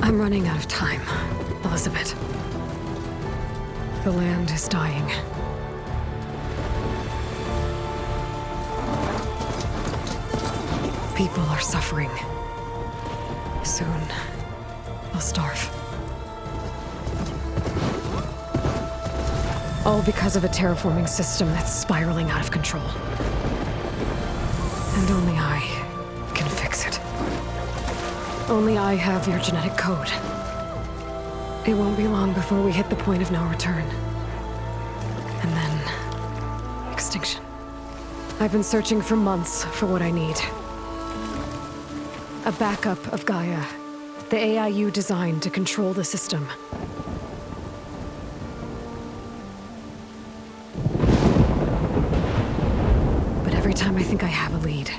I'm running out of time, Elizabeth. The land is dying. People are suffering. Soon, they'll starve. All because of a terraforming system that's spiraling out of control. And only I can fix it. Only I have your genetic code. It won't be long before we hit the point of no return. And then... extinction. I've been searching for months for what I need. A backup of Gaia. The AIU designed to control the system. But every time I think I have a lead,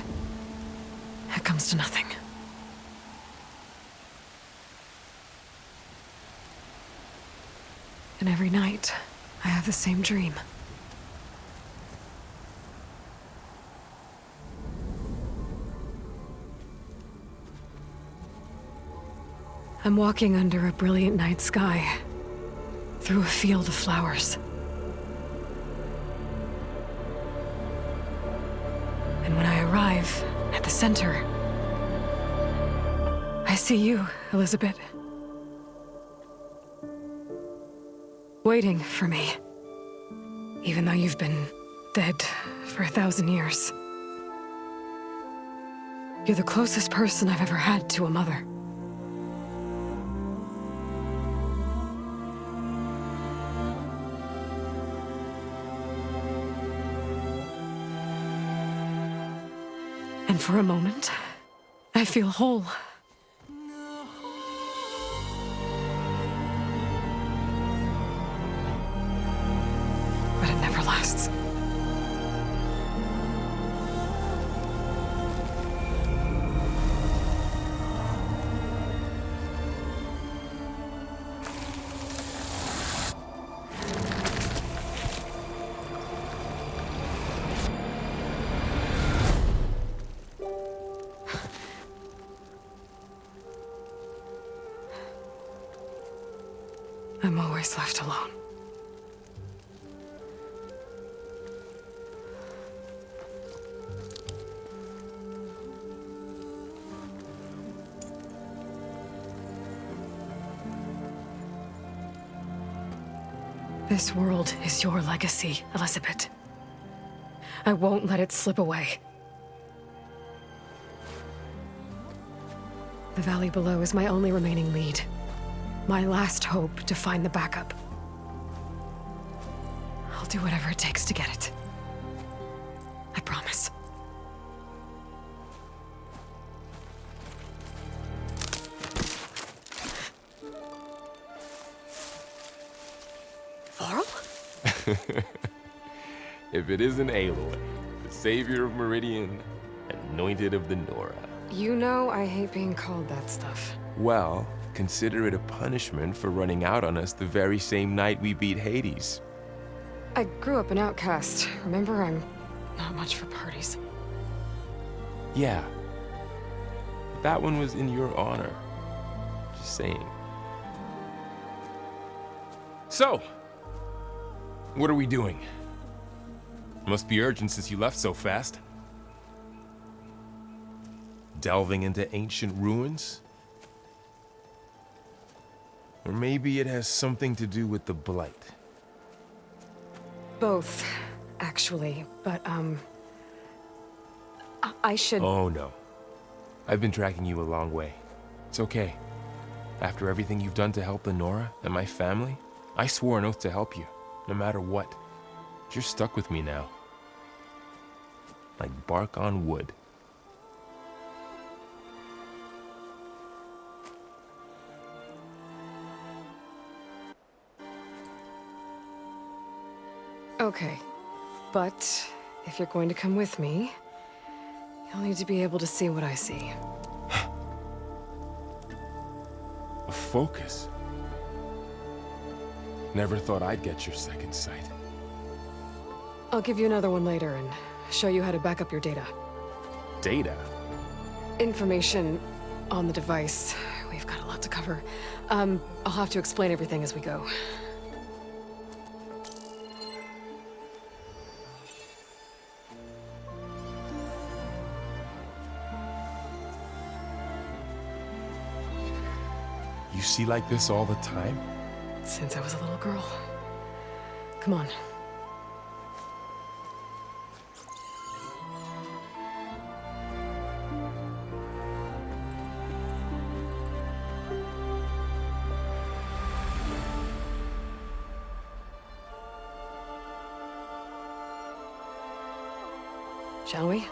it comes to nothing. And every night, I have the same dream. I'm walking under a brilliant night sky, through a field of flowers. And when I arrive at the center, I see you, Elizabeth. Waiting for me. Even though you've been dead for 1,000 years. You're the closest person I've ever had to a mother. And for a moment, I feel whole. But it never lasts. I'm always left alone. This world is your legacy, Elizabeth. I won't let it slip away. The valley below is my only remaining lead. My last hope to find the backup. I'll do whatever it takes to get it. I promise. Varl? If it isn't Aloy, the savior of Meridian, anointed of the Nora. You know I hate being called that stuff. Well, consider it a punishment for running out on us the very same night we beat Hades. I grew up an outcast. Remember, I'm not much for parties. Yeah. But that one was in your honor. Just saying. So, what are we doing? Must be urgent since you left so fast. Delving into ancient ruins? Or maybe it has something to do with the Blight. Both, actually, but, I should... Oh, no. I've been tracking you a long way. It's okay. After everything you've done to help the Nora and my family, I swore an oath to help you, no matter what. You're stuck with me now. Like bark on wood. Okay, but if you're going to come with me, you'll need to be able to see what I see. A focus? Never thought I'd get your second sight. I'll give you another one later and show you how to back up your data. Data? Information on the device. We've got a lot to cover. I'll have to explain everything as we go. You see like this all the time? Since I was a little girl. Come on. Shall we?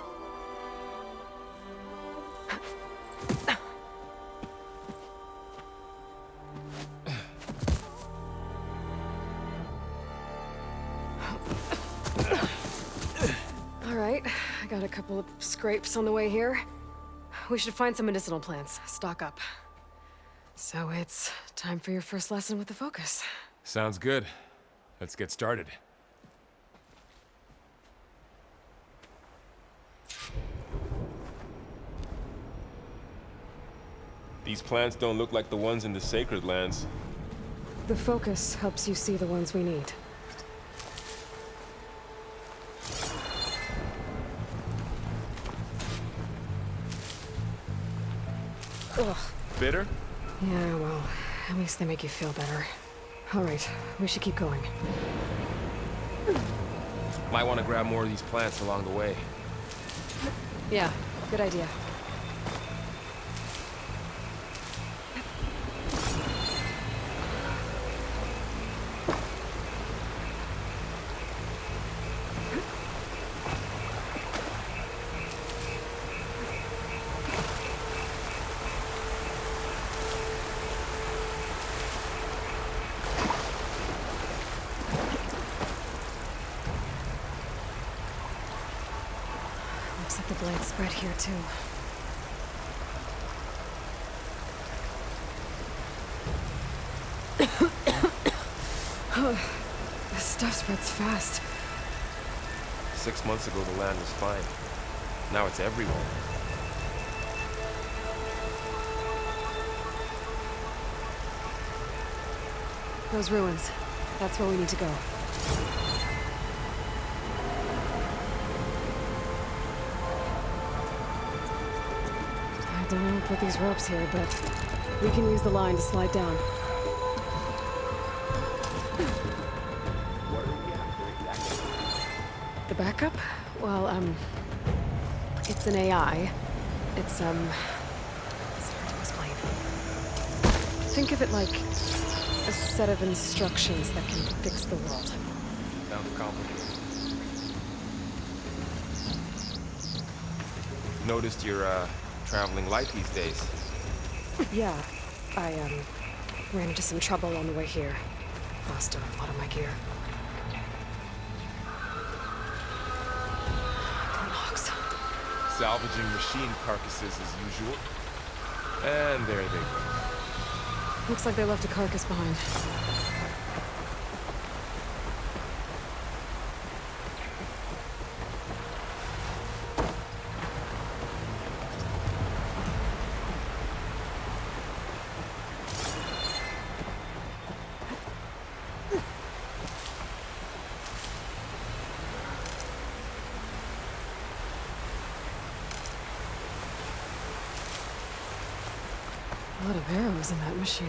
All right, I got a couple of scrapes on the way here. We should find some medicinal plants, stock up. So it's time for your first lesson with the focus. Sounds good. Let's get started. These plants don't look like the ones in the sacred lands. The focus helps you see the ones we need. Ugh. Bitter? Yeah, well, at least they make you feel better. All right, we should keep going. Might want to grab more of these plants along the way. Yeah, good idea. Looks like the blades spread here too. This stuff spreads fast. 6 months ago, the land was fine. Now it's everywhere. Those ruins. That's where we need to go. I don't know who put these ropes here, but we can use the line to slide down. What are we after exactly? The backup? Well, it's an AI. It's hard to explain. Think of it like a set of instructions that can fix the world. Sounds complicated. Noticed you're, traveling light these days. Yeah, I, ran into some trouble on the way here. Lost a lot of my gear. Logs. Salvaging machine carcasses as usual. And there they go. Looks like they left a carcass behind. A lot of arrows in that machine.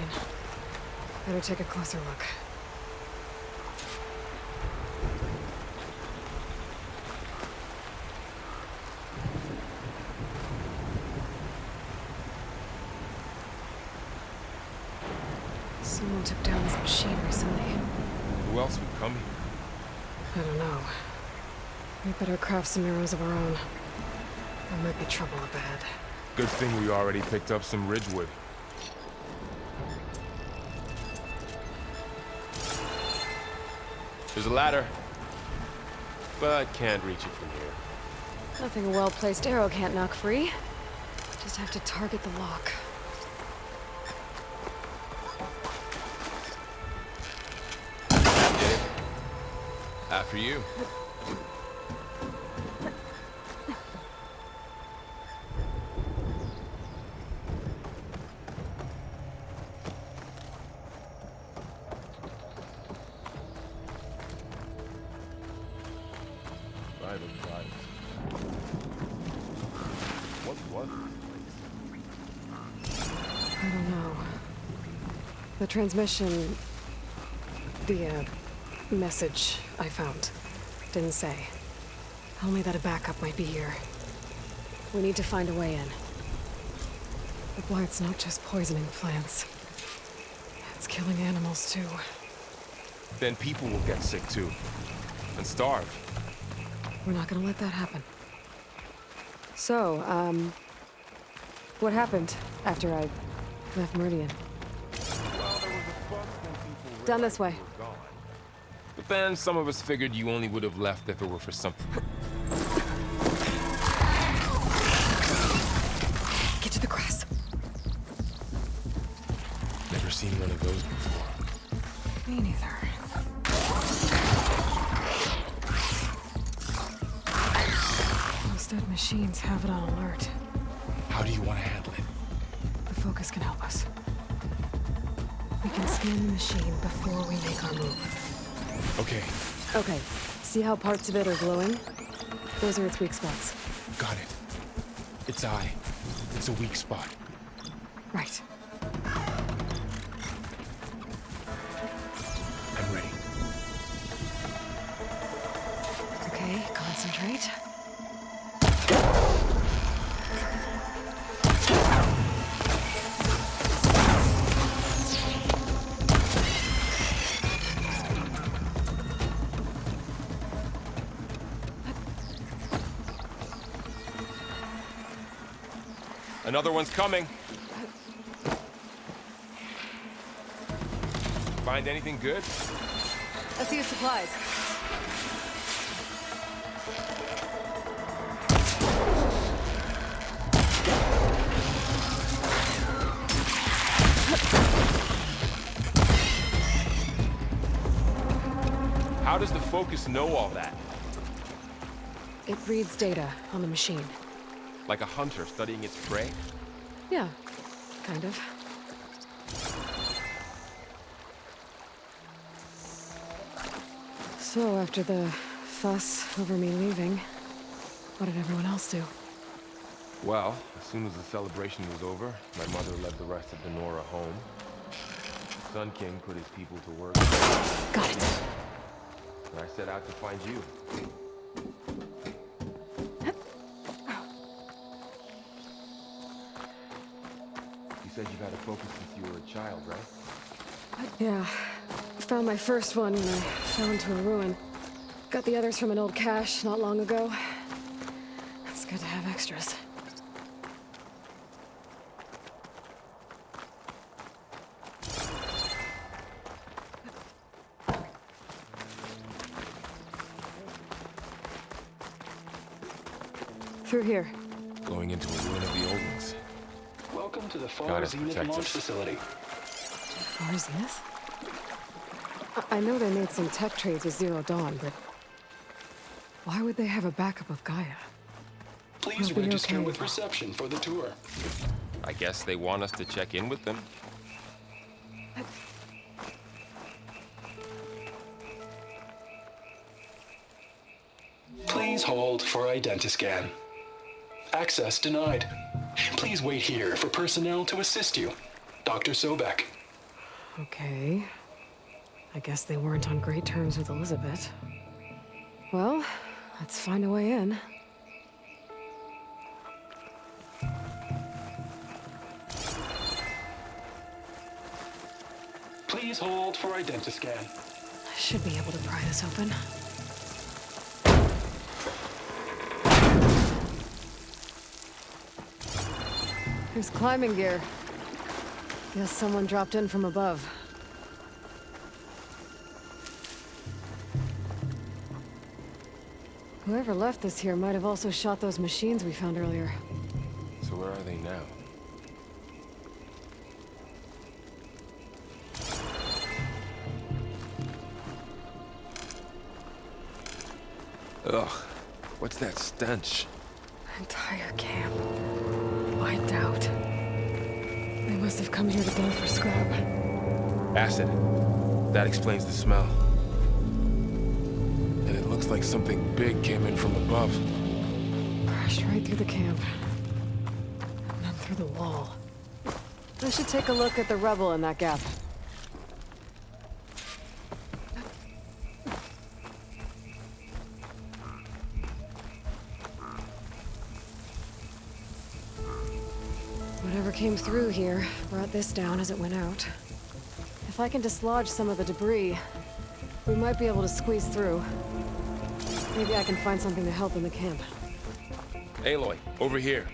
Better take a closer look. Someone took down this machine recently. Who else would come here? I don't know. We better craft some arrows of our own. There might be trouble up ahead. Good thing we already picked up some ridgewood. There's a ladder, but can't reach it from here. Nothing a well-placed arrow can't knock free. Just have to target the lock. Did it. After you. I don't know. The transmission... the, message I found didn't say. Only that a backup might be here. We need to find a way in. The blight's not just poisoning plants. It's killing animals, too. Then people will get sick, too. And starve. We're not gonna let that happen. So, what happened after I left Meridian? Well, there was a fuss when people Down this way. realized you were gone. But then some of us figured you only would have left if it were for something. Get to the grass. Never seen one of those before. Me neither. Those dead machines have it on alert. How do you want to handle it? The focus can help us. We can scan the machine before we make our move. Okay, Okay, see how parts of it are glowing? Those are its weak spots. got it. Its eye. It's a weak spot. Right. I'm ready. Okay, concentrate. Another one's coming. Find anything good? A few supplies. How does the focus know all that? It reads data on the machine. Like a hunter studying its prey? Yeah, kind of. So, after the fuss over me leaving, what did everyone else do? Well, as soon as the celebration was over, my mother led the rest of the Nora home. The Sun King put his people to work. Got it. And I set out to find you. You said you've had a focus since you were a child, right? Yeah. Found my first one when I fell into a ruin. Got the others from an old cache not long ago. It's good to have extras. Through here. Going into a ruin of the old ones. Welcome to the Far Gotta Zenith protect launch us. facility. Far Zenith? I know they made some tech trades with Zero Dawn, but why would they have a backup of Gaia? Please We'll be register okay. with reception for the tour. I guess they want us to check in with them. Please hold for identiscan. Access denied. Please wait here for personnel to assist you. Dr. Sobek. Okay. I guess they weren't on great terms with Elizabeth. Well, let's find a way in. Please hold for identiscan. I should be able to pry this open. There's climbing gear. Guess someone dropped in from above. Whoever left this here might have also shot those machines we found earlier. So where are they now? Ugh, what's that stench? Entire camp. Wiped out. They must have come here today for scrap. Acid. That explains the smell. And it looks like something big came in from above. Crashed right through the camp. And then through the wall. I should take a look at the rubble in that gap. Whatever came through here brought this down as it went out. If I can dislodge some of the debris, we might be able to squeeze through. Maybe I can find something to help in the camp. Aloy, over here.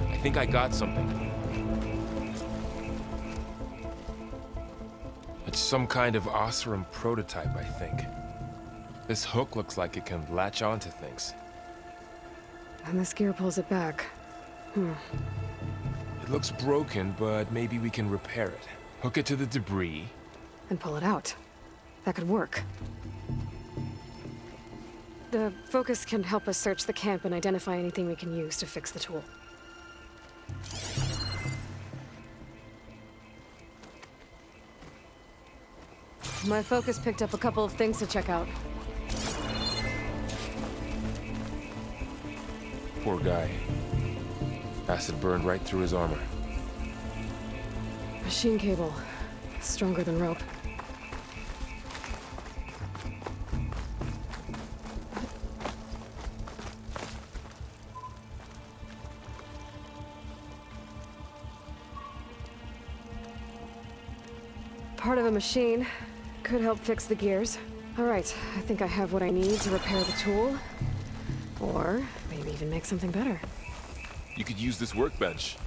I think I got something. It's some kind of Oseram prototype, I think. This hook looks like it can latch onto things. And this gear pulls it back. It looks broken, but maybe we can repair it. Hook it to the debris. And pull it out. That could work. The focus can help us search the camp and identify anything we can use to fix the tool. My focus picked up a couple of things to check out. Poor guy. Acid burned right through his armor. Machine cable. Stronger than rope. Part of a machine. Could help fix the gears. All right, I think I have what I need to repair the tool. Or maybe even make something better. You could use this workbench.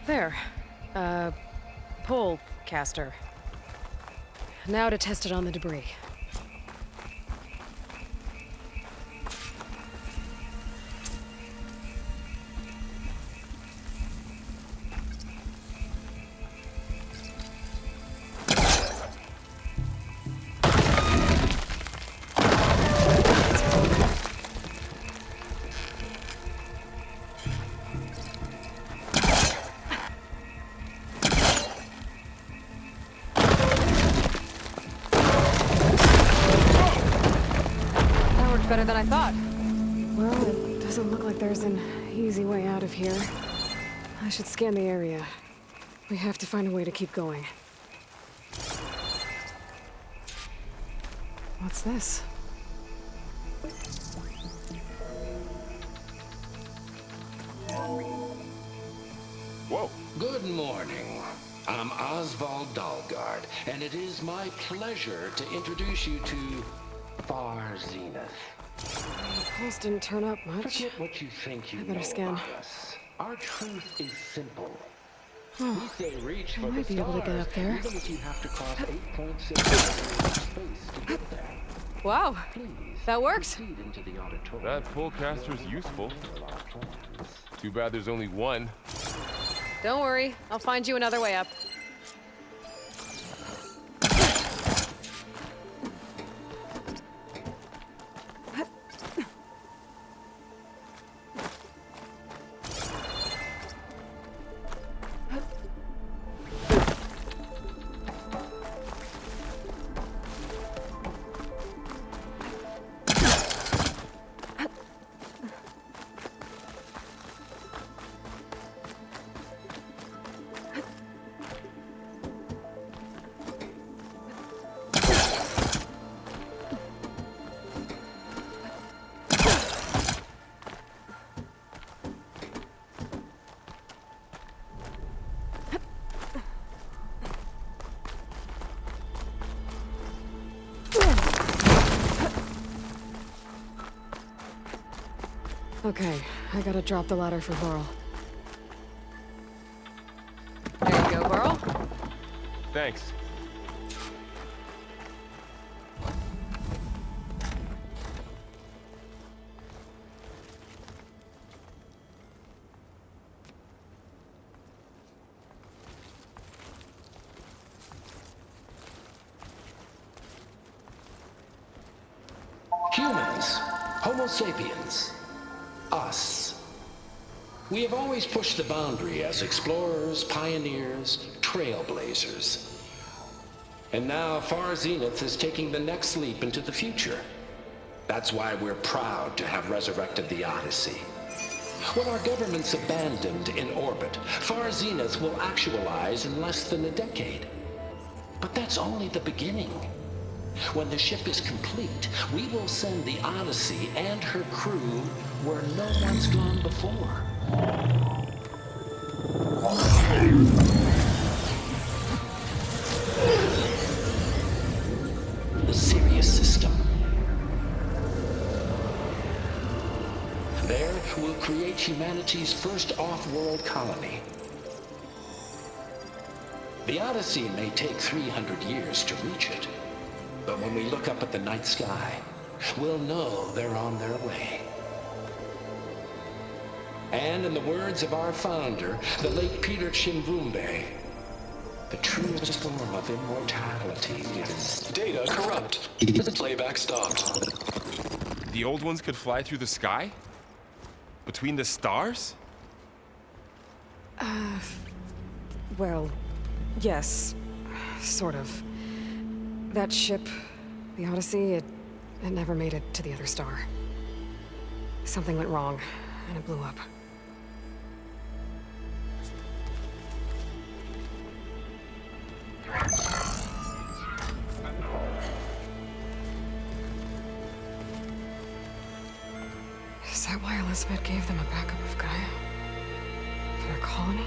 There. Pole caster. Now to test it on the debris. Better than I thought. Well, it doesn't look like there's an easy way out of here. I should scan the area. We have to find a way to keep going. What's this? Whoa. Good morning. I'm Oswald Dalgard, and it is my pleasure to introduce you to Far Zenith. The pulse didn't turn up much. Forget what you think you I better know scan. about us. Our truth is simple. Oh, We say reach I for the might be able to get stars, up there. even if you have to cross 8.6 miles of space to get there. wow. Please, That works. proceed into the auditorium. That pull caster's useful. Too bad there's only one. Don't worry. I'll find you another way up. Okay, I gotta drop the ladder for Varl. There you go, Varl. Thanks. Humans, Homo sapiens, us. We have always pushed the boundary as explorers, pioneers, trailblazers. And now Far Zenith is taking the next leap into the future. That's why we're proud to have resurrected the Odyssey. When our government's abandoned in orbit, Far Zenith will actualize in less than a decade. But that's only the beginning. When the ship is complete, we will send the Odyssey and her crew where no one's gone before. The Sirius system. There, we'll create humanity's first off-world colony. The Odyssey may take 300 years to reach it, but when we look up at the night sky, we'll know they're on their way. And in the words of our founder, the late Peter Chimvumbe, the truest form of immortality is... Data corrupt. Playback stopped. The old ones could fly through the sky? Between the stars? Well, yes. Sort of. That ship, the Odyssey, it never made it to the other star. Something went wrong, and it blew up. Is that why Elizabeth gave them a backup of Gaia? For their colony?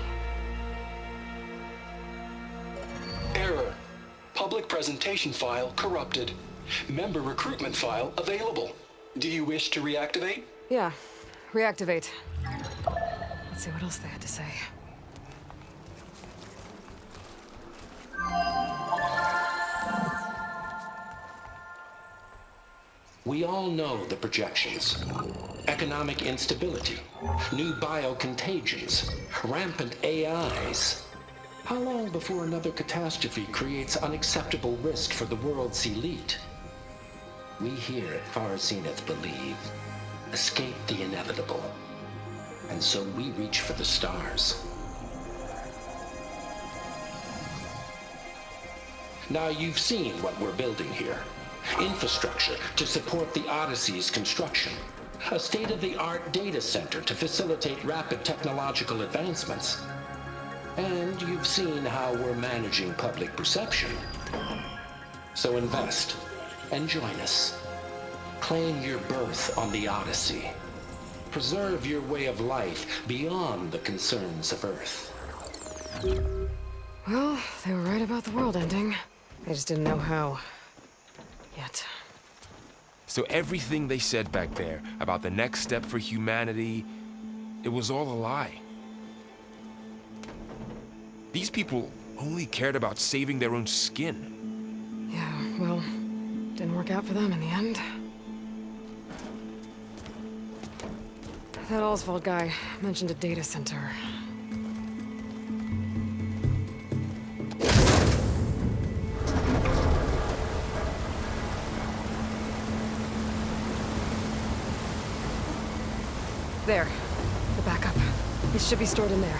Error. Public presentation file corrupted. Member recruitment file available. Do you wish to reactivate? Yeah. Reactivate. Let's see what else they had to say. We all know the projections. Economic instability, new biocontagions, rampant AIs. How long before another catastrophe creates unacceptable risk for the world's elite? We here at Far Zenith believe, escape the inevitable. And so we reach for the stars. Now you've seen what we're building here. Infrastructure to support the Odyssey's construction. A state-of-the-art data center to facilitate rapid technological advancements. And you've seen how we're managing public perception. So invest and join us. Claim your berth on the Odyssey. Preserve your way of life beyond the concerns of Earth. Well, they were right about the world ending. They just didn't know how. Yet. So everything they said back there about the next step for humanity, it was all a lie. These people only cared about saving their own skin. Yeah, well, didn't work out for them in the end. That Oswald guy mentioned a data center. There. The backup. It should be stored in there.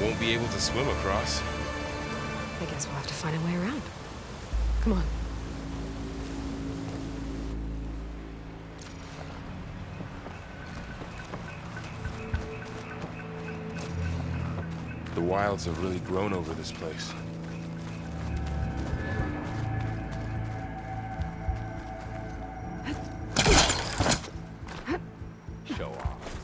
Won't be able to swim across. I guess we'll have to find a way around. Come on. The wilds have really grown over this place. Show off.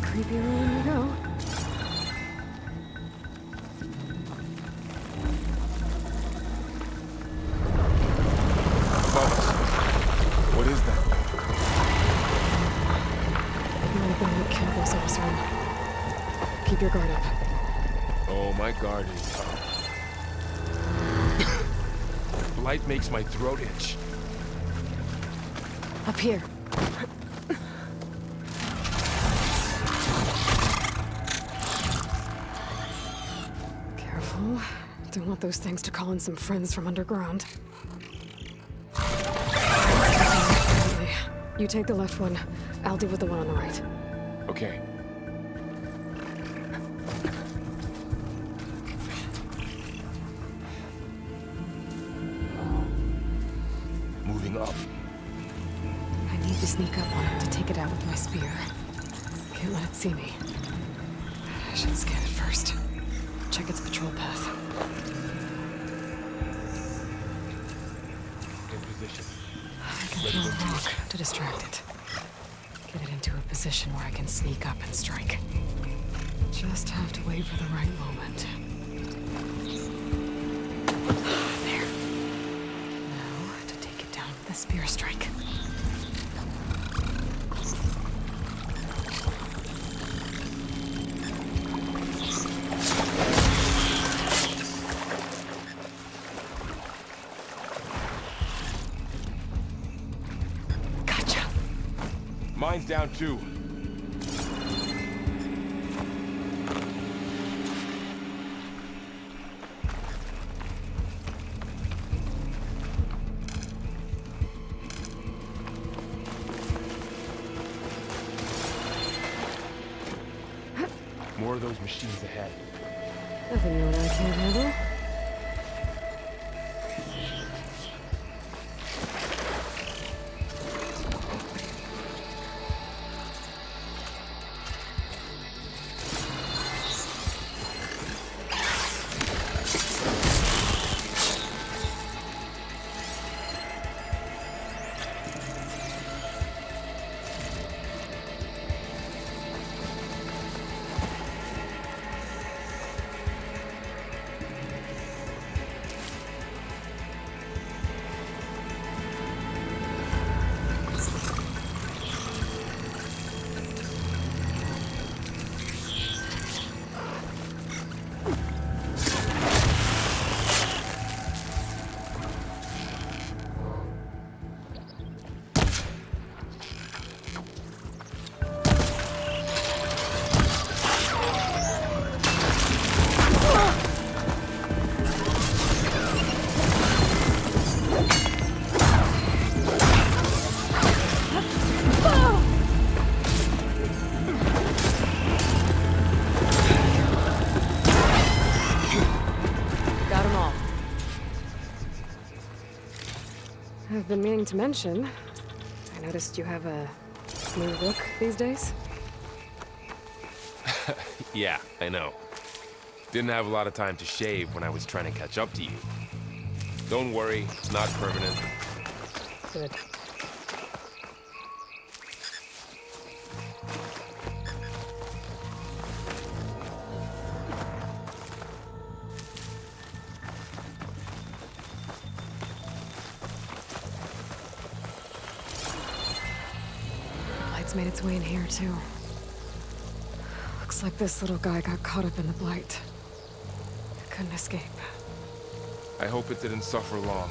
Creepy room we go. Above us. What is that? Might have been what killed those Overrun. Keep your guard up. Oh, my guard is up. Light makes my throat itch. Up here. Careful. Don't want those things to call in some friends from underground. You take the left one. I'll deal with the one on the right. Okay. Moving up. I need to sneak up on it to take it out with my spear. Can't let it see me. I should scan it first. Check its patrol path. In position. I can throw a rock to distract it. Get it into a position where I can sneak up and strike. Just have to wait for the right moment. There. Now to take it down with a spear strike. Mine's down too. More of those machines ahead. Nothing you and I can't handle. I've been meaning to mention, I noticed you have a new look these days. Yeah, I know. Didn't have a lot of time to shave when I was trying to catch up to you. Don't worry, it's not permanent. Good. Light's made its way in here, too. Looks like this little guy got caught up in the blight. Couldn't escape. I hope it didn't suffer long.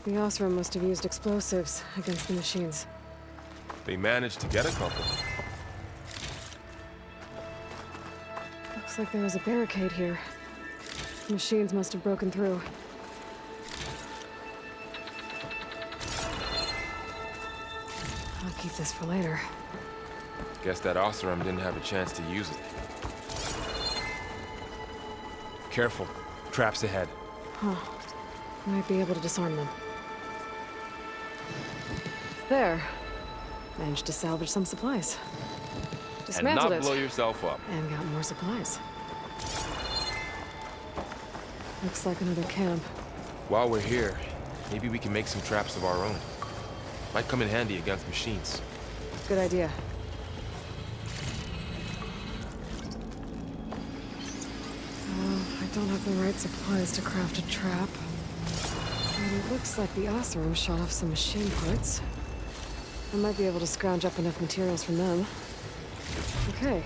The Osram must have used explosives against the machines. They managed to get a couple. Looks like there was a barricade here. The machines must have broken through. I'll keep this for later. Guess that Osram didn't have a chance to use it. Careful. Traps ahead. Huh. Might be able to disarm them. There. Managed to salvage some supplies. Dismantled And not blow yourself up. and got more supplies. Looks like another camp. While we're here, maybe we can make some traps of our own. Might come in handy against machines. Good idea. I don't have the right supplies to craft a trap. And it looks like the Osram shot off some machine parts. I might be able to scrounge up enough materials from them. Okay.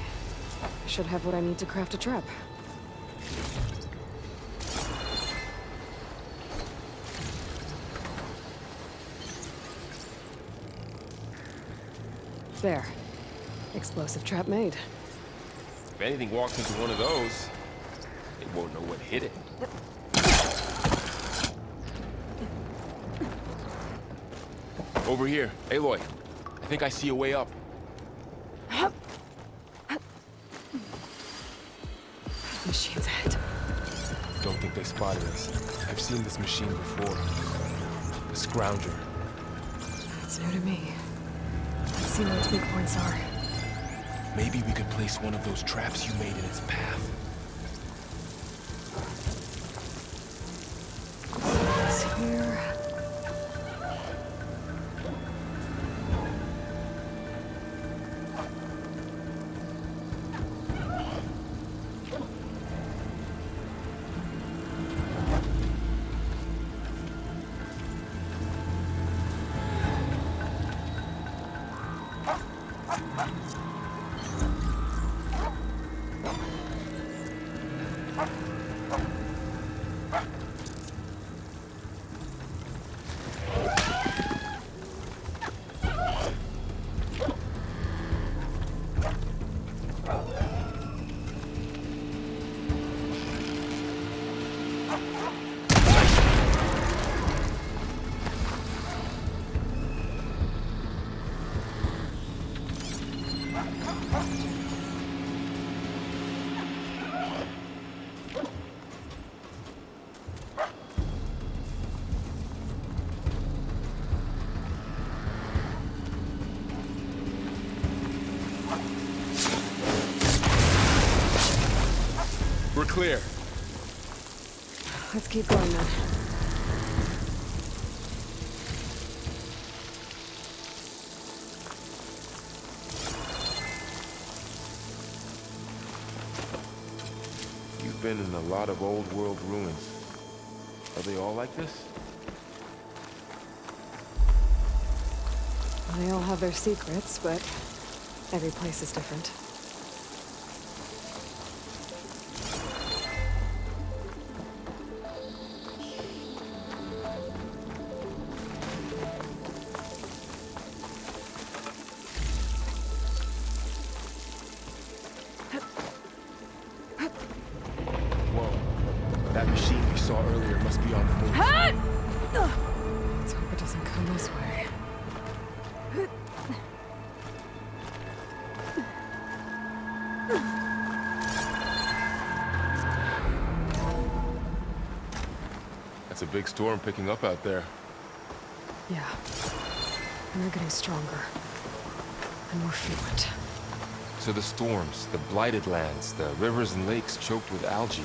I should have what I need to craft a trap. there. Explosive trap made. If anything walks into one of those, it won't know what hit it. Over here, Aloy. I think I see a way up. Machine's ahead. Don't think they spotted us. I've seen this machine before. The Scrounger. That's new to me. Let's see what its weak points are. Maybe we could place one of those traps you made in its path. It's here. We're clear. Let's keep going then. You've been in a lot of old world ruins. Are they all like this? They all have their secrets, but every place is different. That machine we saw earlier must be on the move. Let's hope it doesn't come this way. That's a big storm picking up out there. Yeah. And they're getting stronger. And more frequent. So the storms, the blighted lands, the rivers and lakes choked with algae.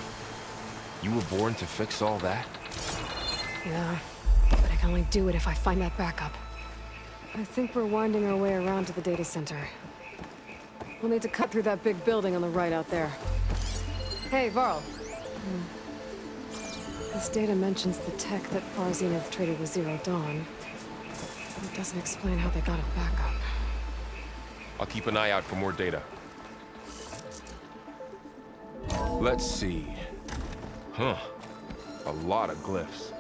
You were born to fix all that? Yeah. But I can only do it if I find that backup. I think we're winding our way around to the data center. We'll need to cut through that big building on the right out there. Hey, Varl. This data mentions the tech that Far Zenith traded with Zero Dawn. It doesn't explain how they got it back up. I'll keep an eye out for more data. Let's see. Huh. A lot of glyphs.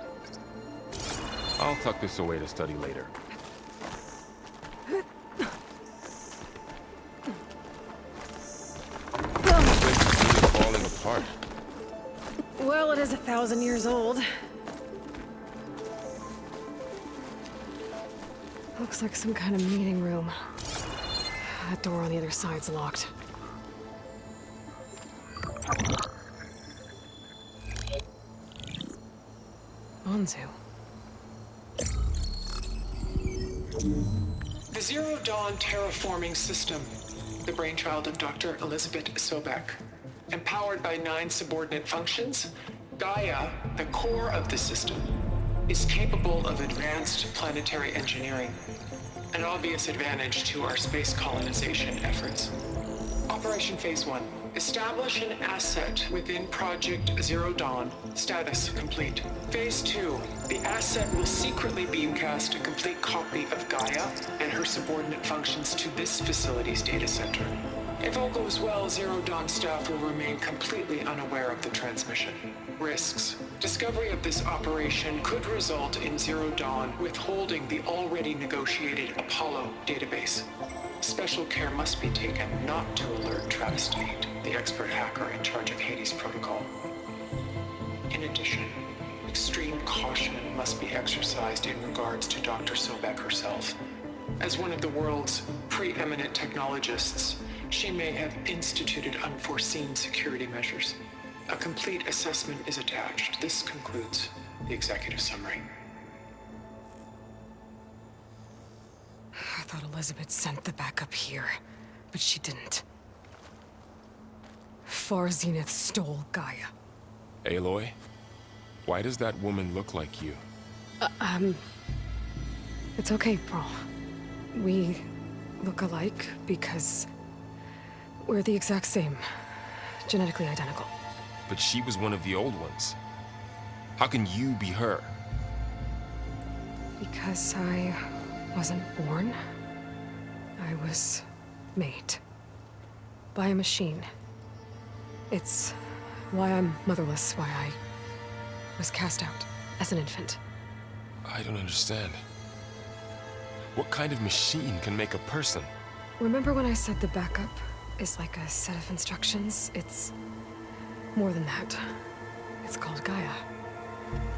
I'll tuck this away to study later. This place is falling apart. Well, it is 1,000 years old. Looks like some kind of meeting room. That door on the other side's locked. Onzu. The Zero Dawn terraforming system, the brainchild of Dr. Elizabeth Sobek. Empowered by 9 subordinate functions, Gaia, the core of the system, is capable of advanced planetary engineering, an obvious advantage to our space colonization efforts. Operation Phase 1. Establish an asset within Project Zero Dawn. Status complete. Phase 2. The asset will secretly beamcast a complete copy of Gaia and her subordinate functions to this facility's data center. If all goes well, Zero Dawn staff will remain completely unaware of the transmission. Risks. Discovery of this operation could result in Zero Dawn withholding the already negotiated Apollo database. Special care must be taken not to alert Travis Tate, the expert hacker in charge of Hades Protocol. In addition, extreme caution must be exercised in regards to Dr. Sobek herself. As one of the world's preeminent technologists, she may have instituted unforeseen security measures. A complete assessment is attached. This concludes the executive summary. I thought Elizabeth sent the backup here, but she didn't. Far Zenith stole Gaia. Aloy? Why does that woman look like you? It's okay, Varl. We look alike because we're the exact same. Genetically identical. But she was one of the old ones. How can you be her? Because I wasn't born. I was made. By a machine. It's why I'm motherless, why I was cast out as an infant. I don't understand. What kind of machine can make a person? Remember when I said the backup is like a set of instructions? It's more than that. It's called Gaia.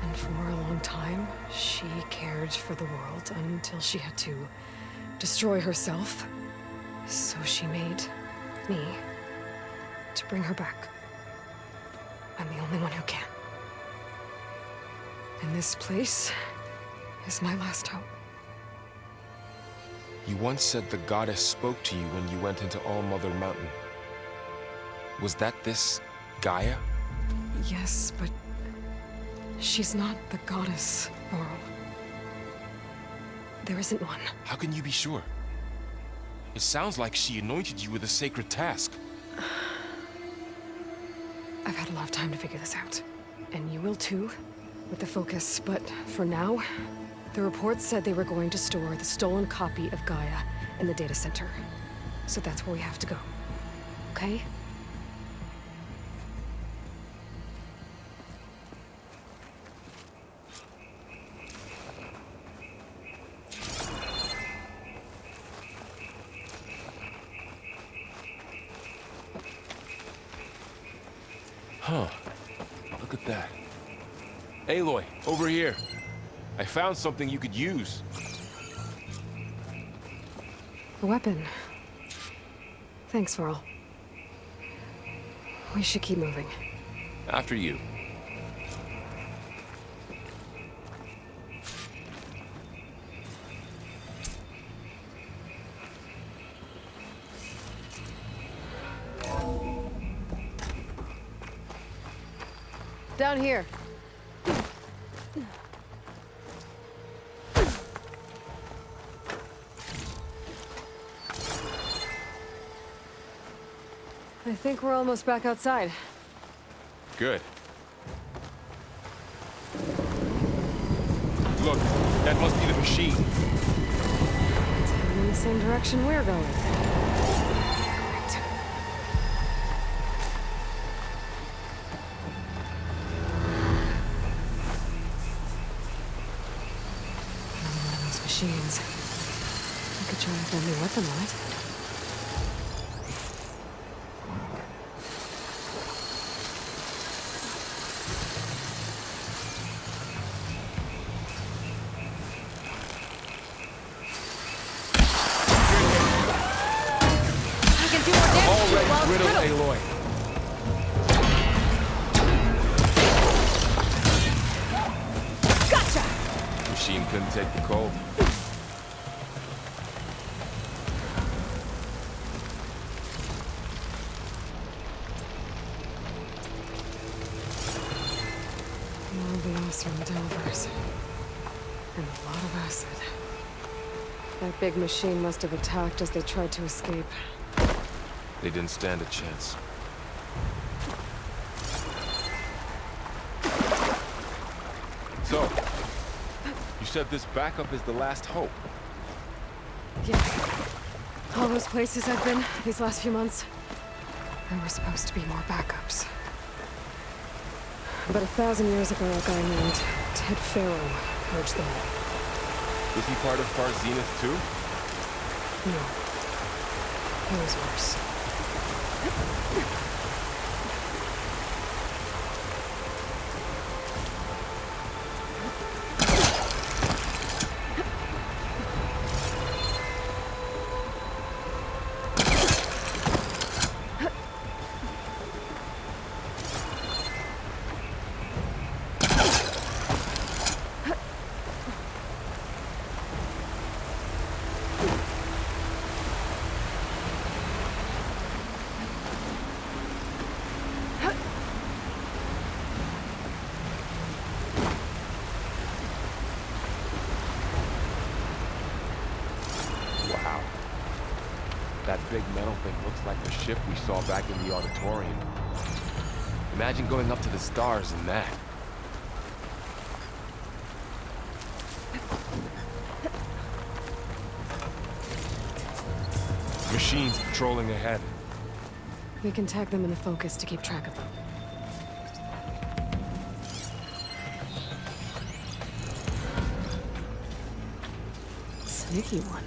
And for a long time, she cared for the world until she had to destroy herself. So she made me to bring her back. I'm the only one who can. And this place is my last hope. You once said the goddess spoke to you when you went into All-Mother Mountain. Was that this Gaia? Yes, but she's not the goddess, Varl. There isn't one. How can you be sure? It sounds like she anointed you with a sacred task. I've had a lot of time to figure this out. And you will too, with the focus. But for now, the reports said they were going to store the stolen copy of Gaia in the data center. So that's where we have to go. Okay? Huh. Look at that. Aloy, over here. I found something you could use. A weapon. Thanks, Varl. We should keep moving. After you. Down here. I think we're almost back outside. Good. Look, that must be the machine. It's heading in the same direction we're going. Great. Another one of those machines. I could try a friendly weapon on it. Riddle Aloy. Gotcha! Machine couldn't take the cold. More blast from delvers. And a lot of acid. That big machine must have attacked as they tried to escape. They didn't stand a chance. So, you said this backup is the last hope. Yeah. All those places I've been these last few months, there were supposed to be more backups. But 1,000 years ago, a guy named Ted Farrow purged them all. Was he part of Far Zenith too? No. Always worse. That big metal thing looks like the ship we saw back in the auditorium. Imagine going up to the stars in that. Machines patrolling ahead. We can tag them in the focus to keep track of them. Sneaky one.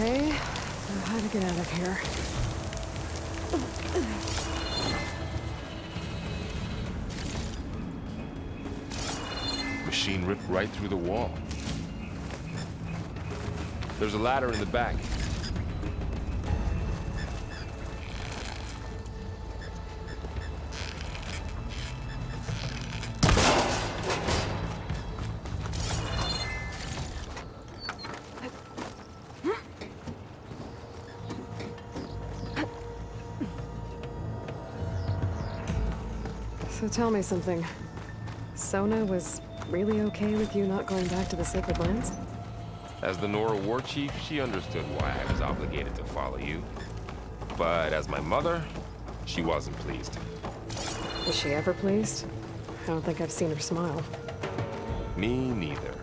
Okay, so how to get out of here? Machine ripped right through the wall. There's a ladder in the back. So tell me something. Sona was really okay with you not going back to the Sacred Lands? As the Nora war chief, she understood why I was obligated to follow you. But as my mother, she wasn't pleased. Was she ever pleased? I don't think I've seen her smile. Me neither.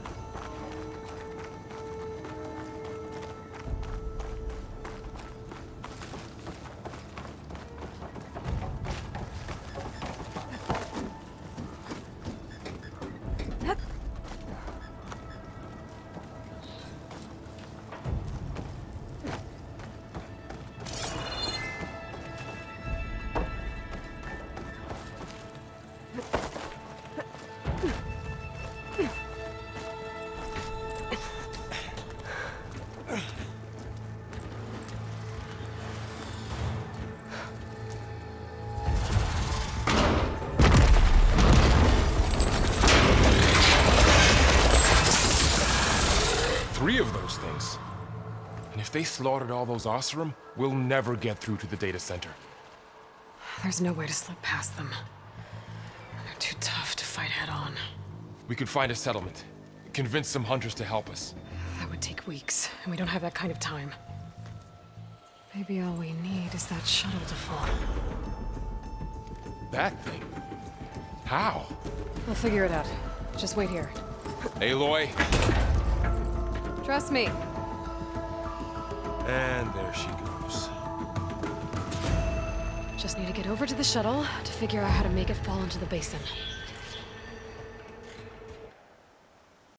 Three of those things. And if they slaughtered all those Oseram, we'll never get through to the data center. There's no way to slip past them. They're too tough to fight head-on. We could find a settlement. Convince some hunters to help us. That would take weeks, and we don't have that kind of time. Maybe all we need is that shuttle to fall. That thing? How? We'll figure it out. Just wait here. Aloy. Trust me. And there she goes. Just need to get over to the shuttle to figure out how to make it fall into the basin.